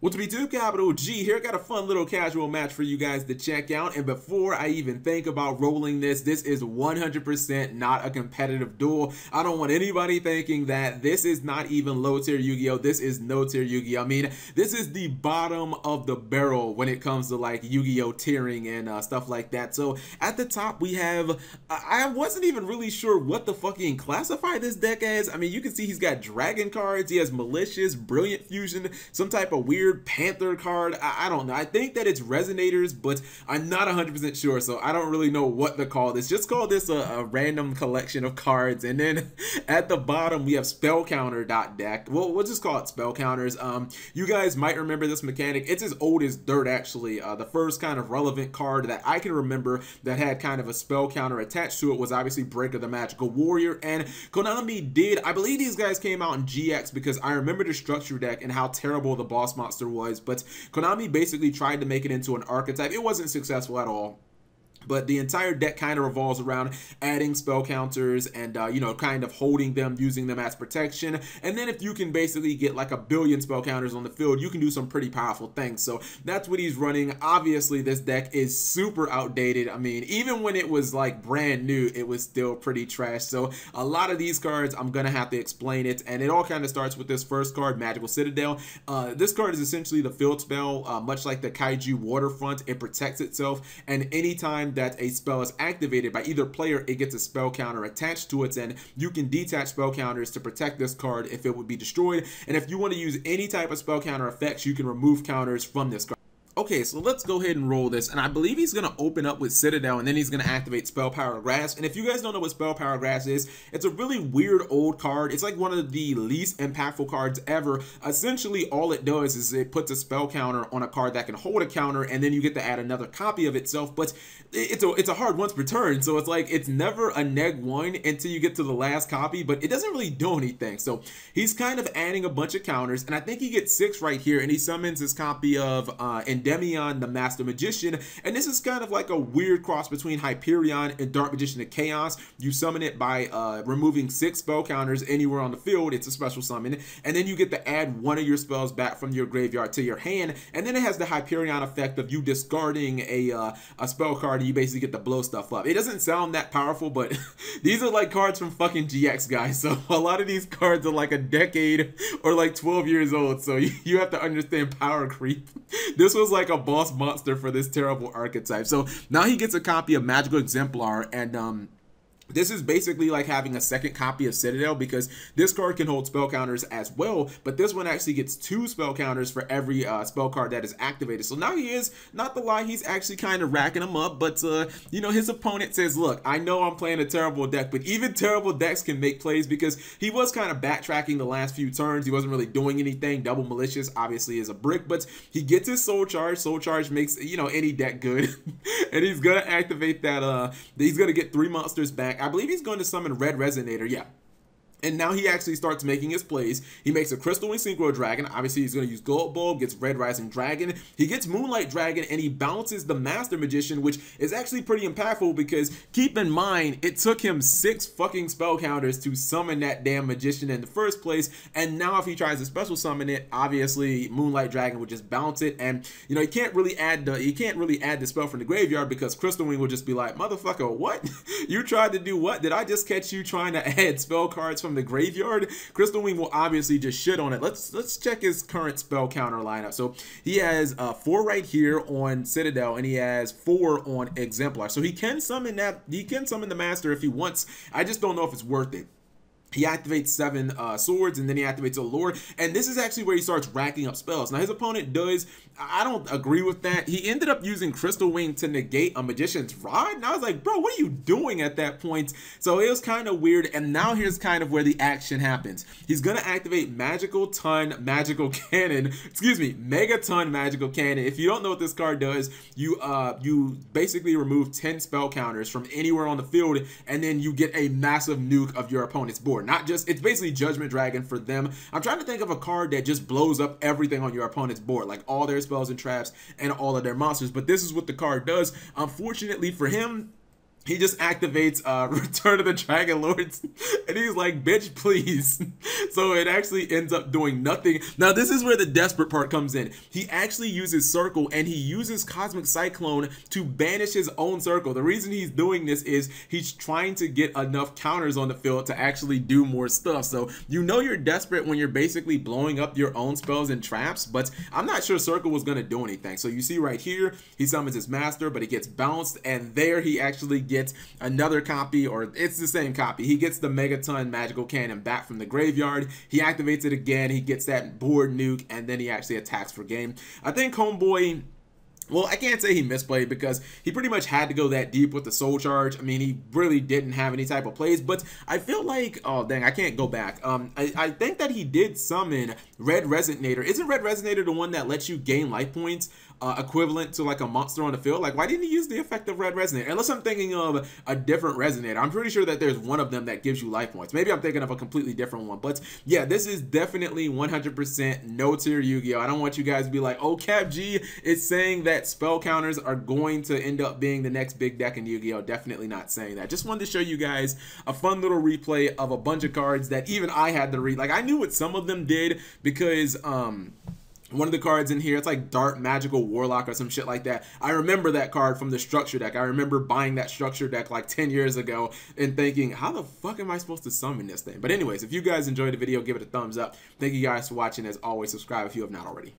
What's up, YouTube? Capital G here. Got a fun little casual match for you guys to check out. And before I even think about rolling this is 100% not a competitive duel. I don't want anybody thinking that this is not even low tier Yu-Gi-Oh! This is no tier Yu-Gi-Oh! I mean, this is the bottom of the barrel when it comes to like Yu-Gi-Oh! Tiering and stuff like that. So at the top we have, I wasn't even really sure what to fucking classify this deck as. I mean, you can see he's got dragon cards, he has malicious, brilliant fusion, some type of weird Panther card. I don't know. I think that it's resonators, but I'm not 100% sure, so I don't really know what to call this. Just call this a random collection of cards. And then at the bottom we have spell counter deck. Well, we'll just call it spell counters. You guys might remember this mechanic. It's as old as dirt, actually. The first kind of relevant card that I can remember that had kind of a spell counter attached to it was obviously Breaker the Magical Warrior. And Konami did, I believe these guys came out in GX because I remember the structure deck and how terrible the boss monster was, but Konami basically tried to make it into an archetype. It wasn't successful at all. But the entire deck kind of revolves around adding spell counters and, you know, kind of holding them, using them as protection. And then if you can basically get like 1 billion spell counters on the field, you can do some pretty powerful things. So that's what he's running. Obviously, this deck is super outdated. I mean, even when it was like brand new, it was still pretty trash. So a lot of these cards, I'm going to have to explain it. And it all kind of starts with this first card, Magical Citadel. This card is essentially the field spell, much like the Kaiju Waterfront. It protects itself, and anytime that a spell is activated by either player, it gets a spell counter attached to it, and you can detach spell counters to protect this card if it would be destroyed. And if you want to use any type of spell counter effects, you can remove counters from this card. Okay, so let's go ahead and roll this, and I believe he's going to open up with Citadel, and then he's going to activate Spell Power Grasp. And if you guys don't know what Spell Power Grasp is, it's a really weird old card. It's like one of the least impactful cards ever. Essentially, all it does is it puts a spell counter on a card that can hold a counter, and then you get to add another copy of itself, but it's a hard once per turn, so it's like it's never a neg1 until you get to the last copy, but it doesn't really do anything. So he's kind of adding a bunch of counters, and I think he gets 6 right here, and he summons his copy of Endymion, the Master Magician, and this is kind of like a weird cross between Hyperion and Dark Magician of Chaos. You summon it by removing 6 spell counters anywhere on the field. It's a special summon, and then you get to add 1 of your spells back from your graveyard to your hand, and then it has the Hyperion effect of you discarding a spell card, and you basically get to blow stuff up. It doesn't sound that powerful, but these are like cards from fucking GX, guys, so a lot of these cards are like a decade or like 12 years old, so you have to understand power creep. This was like a boss monster for this terrible archetype. So now he gets a copy of Magical Exemplar, and this is basically like having a second copy of Citadel, because this card can hold spell counters as well, but this one actually gets 2 spell counters for every spell card that is activated. So now he is, not to lie, he's actually kind of racking them up, but you know, his opponent says, look, I know I'm playing a terrible deck, but even terrible decks can make plays, because he was kind of backtracking the last few turns. He wasn't really doing anything. Double Malicious obviously is a brick, but he gets his Soul Charge. Soul Charge makes, you know, any deck good. And he's gonna activate that, he's gonna get 3 monsters back. I believe he's going to summon Red Resonator, yeah. And now he actually starts making his plays. He makes a Crystal Wing Synchro Dragon. Obviously, he's going to use Gold Bulb, gets Red Rising Dragon. He gets Moonlight Dragon, and he bounces the Master Magician, which is actually pretty impactful, because keep in mind, it took him 6 fucking spell counters to summon that damn Magician in the first place. And now if he tries to special summon it, obviously Moonlight Dragon would just bounce it. And, you know, he can't really add the spell from the graveyard, because Crystal Wing will just be like, motherfucker, what? You tried to do what? Did I just catch you trying to add spell cards from the graveyard? Crystal Wing will obviously just shit on it. Let's check his current spell counter lineup. So he has 4 right here on Citadel, and he has 4 on Exemplar. So he can summon that. He can summon the Master if he wants. I just don't know if it's worth it. He activates 7 swords, and then he activates a Lord, and this is actually where he starts racking up spells. Now his opponent does, I don't agree with that. He ended up using Crystal Wing to negate a Magician's Rod, and I was like, bro, what are you doing at that point? So it was kind of weird, and now here's kind of where the action happens. He's gonna activate Megaton Magical Cannon. If you don't know what this card does, you basically remove 10 spell counters from anywhere on the field, and then you get a massive nuke of your opponent's board. Not just, it's basically Judgment Dragon for them. I'm trying to think of a card that just blows up everything on your opponent's board, like all their spells and traps and all of their monsters, but this is what the card does. Unfortunately for him, he just activates Return of the Dragon Lords, and he's like, bitch, please. So it actually ends up doing nothing. Now, this is where the desperate part comes in. He actually uses Circle, and he uses Cosmic Cyclone to banish his own Circle. The reason he's doing this is he's trying to get enough counters on the field to actually do more stuff. So you know you're desperate when you're basically blowing up your own spells and traps, but I'm not sure Circle was going to do anything. So you see right here, he summons his Master, but he gets bounced, and there he actually gets another copy, or it's the same copy. He gets the Megaton Magical Cannon back from the graveyard. He activates it again. He gets that board nuke, and then he actually attacks for game. I think Homeboy, well, I can't say he misplayed because he pretty much had to go that deep with the Soul Charge. I mean, he really didn't have any type of plays, but I feel like, oh dang, I can't go back. I think that he did summon Red Resonator. Isn't Red Resonator the one that lets you gain life points equivalent to like a monster on the field? Like, why didn't he use the effect of Red Resonator? Unless I'm thinking of a different Resonator. I'm pretty sure that there's one of them that gives you life points. Maybe I'm thinking of a completely different one. But yeah, this is definitely 100% no tier Yu-Gi-Oh! I don't want you guys to be like, oh, Cap G is saying that spell counters are going to end up being the next big deck in Yu-Gi-Oh! Definitely not saying that. Just wanted to show you guys a fun little replay of a bunch of cards that even I had to read. Like, I knew what some of them did because one of the cards in here, it's like Dark Magical Warlock or some shit like that. I remember that card from the structure deck. I remember buying that structure deck like 10 years ago and thinking, how the fuck am I supposed to summon this thing? But anyways, if you guys enjoyed the video, give it a thumbs up. Thank you guys for watching. As always, subscribe if you have not already.